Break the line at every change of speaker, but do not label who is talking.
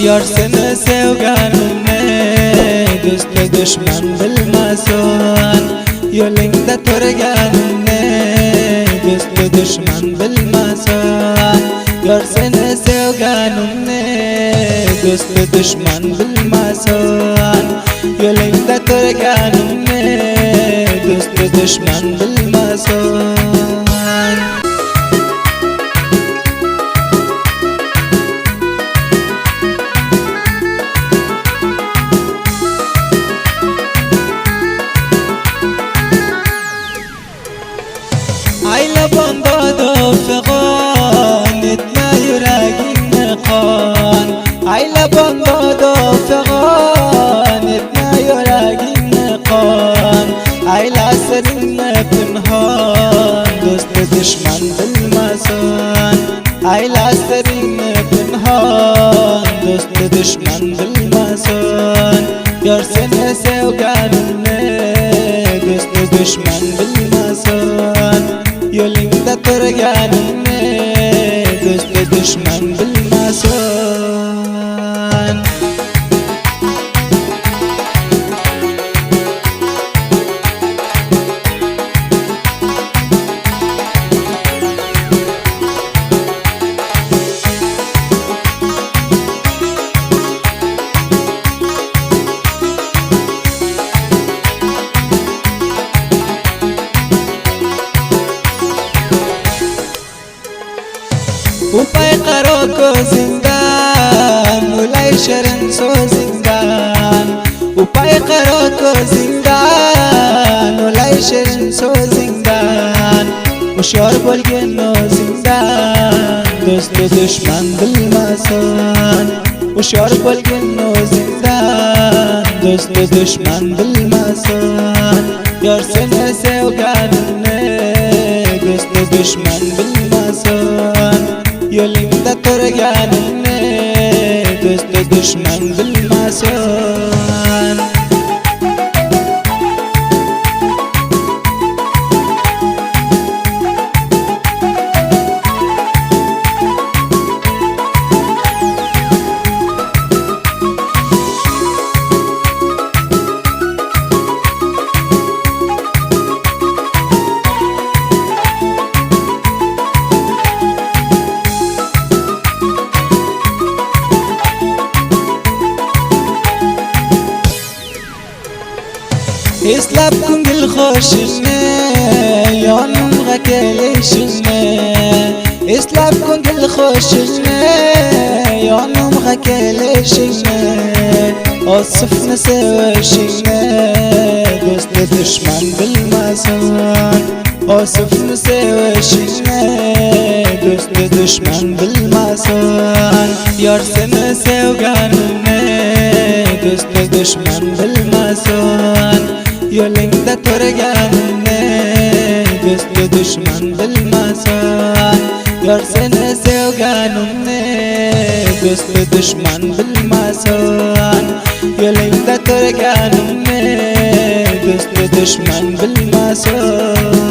Yar seni sevganimni do'st dushman bilmasin. Yo'lingda turganimni do'st dushman bilmasin. Yar seni sevganimni do'st dushman bilmasin. Yo'lingda turganimni do'st dushman bilmasin. Ayla bandada figan etme yüreğimde kan. Ayla bandada figan etme yüreğimde kan. Ayla seninle pinhan dost düşman bilmesin. Ayla seninle pinhan dost düşman bilmesin. Yar seni sevganimni dost düşman bilmesin. Yo'lingda turganimni do'st dushman bilmasin. Upay qaro ko'zingdan ulay shirin so'zingdan. Upay qaro ko'zingdan ulay shirin so'zingdan. Hushyor bo'lgan o'zingdan do'st dushman bilmasin. Hushyor bo'lgan o'zingdan do'st dushman bilmasin. Yar seni sevganimni do'st dushman bilmasin. Yo'lingda turganimni do'st dushman bilmasin. Eslab ko'ngil xo'shini yonimga kelishini. Eslab ko'ngil xo'shini yonimga kelishini. Osifni sevishini do'st dushman bilmasin. Osifni sevishini do'st dushman bilmasin. Yar seni sevganimni do'st dushman bilmasin. Yo'lingda turganimni do'st dushman bilmasin. Yar seni sevganimni do'st dushman bilmasin. Yo'lingda turganimni do'st dushman bilmasin.